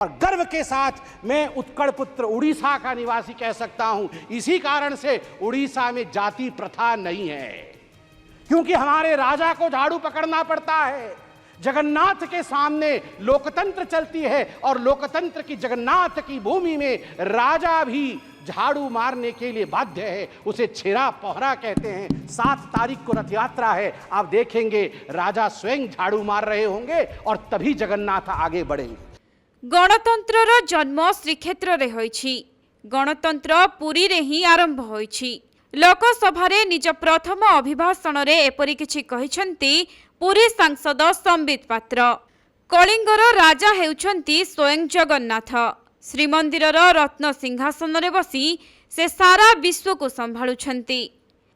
और गर्व के साथ मैं उत्कल पुत्र उड़ीसा का निवासी कह सकता हूं। इसी कारण से उड़ीसा में जाति प्रथा नहीं है, क्योंकि हमारे राजा को झाड़ू पकड़ना पड़ता है। जगन्नाथ के सामने लोकतंत्र चलती है और लोकतंत्र की जगन्नाथ की भूमि में राजा भी झाड़ू मारने के लिए बाध्य है। उसे छेरा पोहरा कहते हैं। 7 तारीख को रथ यात्रा है, आप देखेंगे राजा स्वयं झाड़ू मार रहे होंगे और तभी जगन्नाथ आगे बढ़ेंगे। गणतंत्रर जन्म श्रीक्षेत्र रे होईछि। गणतंत्र पुरी रे ही आरंभ होईछि। लोकसभा रे निज प्रथम अभिभाषण रे एपरि किछि कहिसंती पुरी सांसद संबित पात्र। कलिंगर राजा हेउछंती स्वयं जगन्नाथ। श्रीमंदिरर रत्न सिंहासन रे बसी से सारा विश्व को संभाळुछंती।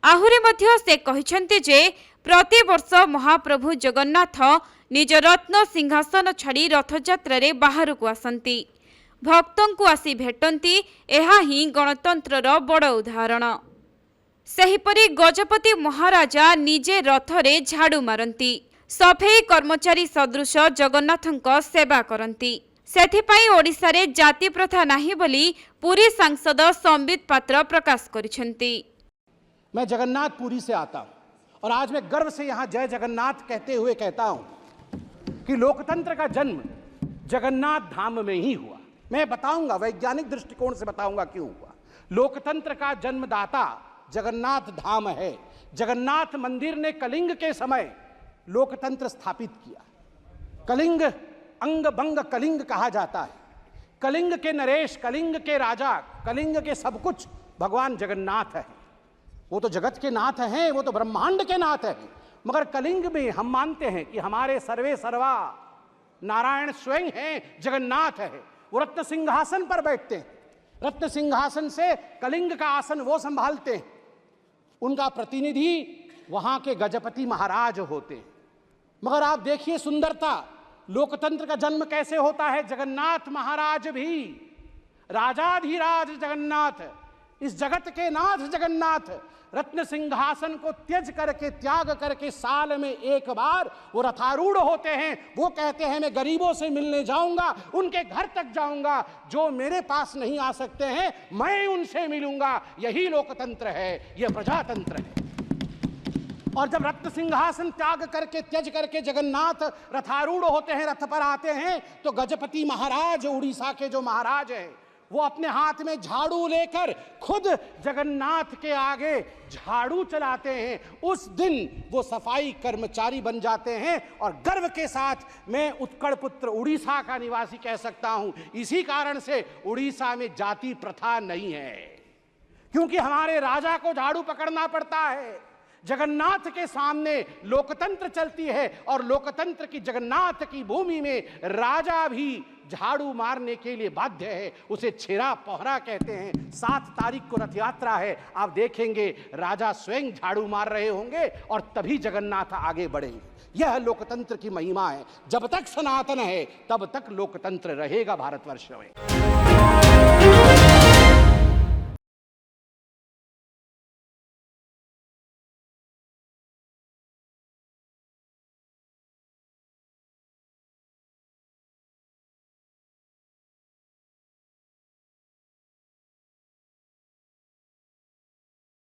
आहुरी मध्य से कहिसंती जे प्रति वर्ष महाप्रभु जगन्नाथ निज रत्न सिंहासन छाड़ी रथयात्रा रे बाहर को आसंती, भक्तों को आसी भेटंती। एहा ही गणतंत्रर बड़ उदाहरण। सेहिपरि गजपति महाराजा निजे रथरे झाड़ू मारंती, सफेई कर्मचारी सदृश जगन्नाथंक सेवा करंती। सेथिपाई ओडिसा रे जाति प्रथा नाही बोली पुरी सांसद संबित पात्र प्रकाश करिसेंती। मैं जगन्नाथ पुरी से आता हूं और आज मैं गर्व से यहां जय जगन्नाथ कहते हुए कहता हूं कि लोकतंत्र का जन्म जगन्नाथ धाम में ही हुआ। मैं बताऊंगा, वैज्ञानिक दृष्टिकोण से बताऊंगा क्यों हुआ। लोकतंत्र का जन्मदाता जगन्नाथ धाम है। जगन्नाथ मंदिर ने कलिंग के समय लोकतंत्र स्थापित किया। कलिंग अंग बंग कलिंग कहा जाता है। कलिंग के नरेश, कलिंग के राजा, कलिंग के सब कुछ भगवान जगन्नाथ है। वो तो जगत के नाथ हैं, वो तो ब्रह्मांड के नाथ हैं। मगर कलिंग में हम मानते हैं कि हमारे सर्वे सर्वा नारायण स्वयं हैं, जगन्नाथ है। वो रत्न सिंहासन पर बैठते हैं। रत्न सिंहासन से कलिंग का आसन वो संभालते हैं। उनका प्रतिनिधि वहां के गजपति महाराज होते हैं। मगर आप देखिए सुंदरता, लोकतंत्र का जन्म कैसे होता है। जगन्नाथ महाराज भी राजाधिराज जगन्नाथ, इस जगत के नाथ जगन्नाथ रत्न सिंहासन को त्याग करके साल में एक बार वो रथारूढ़ होते हैं। वो कहते हैं मैं गरीबों से मिलने जाऊंगा, उनके घर तक जाऊंगा, जो मेरे पास नहीं आ सकते हैं मैं उनसे मिलूंगा। यही लोकतंत्र है, यह प्रजातंत्र है। और जब रत्न सिंहासन त्यज करके जगन्नाथ रथारूढ़ होते हैं, रथ पर आते हैं, तो गजपति महाराज उड़ीसा के जो महाराज हैं वो अपने हाथ में झाड़ू लेकर खुद जगन्नाथ के आगे झाड़ू चलाते हैं। उस दिन वो सफाई कर्मचारी बन जाते हैं और गर्व के साथ मैं उत्कल पुत्र उड़ीसा का निवासी कह सकता हूं। इसी कारण से उड़ीसा में जाति प्रथा नहीं है, क्योंकि हमारे राजा को झाड़ू पकड़ना पड़ता है। जगन्नाथ के सामने लोकतंत्र चलती है और लोकतंत्र की जगन्नाथ की भूमि में राजा भी झाड़ू मारने के लिए बाध्य है। उसे छेरा पोहरा कहते हैं। 7 तारीख को रथ यात्रा है, आप देखेंगे राजा स्वयं झाड़ू मार रहे होंगे और तभी जगन्नाथ आगे बढ़ेंगे। यह लोकतंत्र की महिमा है। जब तक सनातन है तब तक लोकतंत्र रहेगा भारतवर्ष में।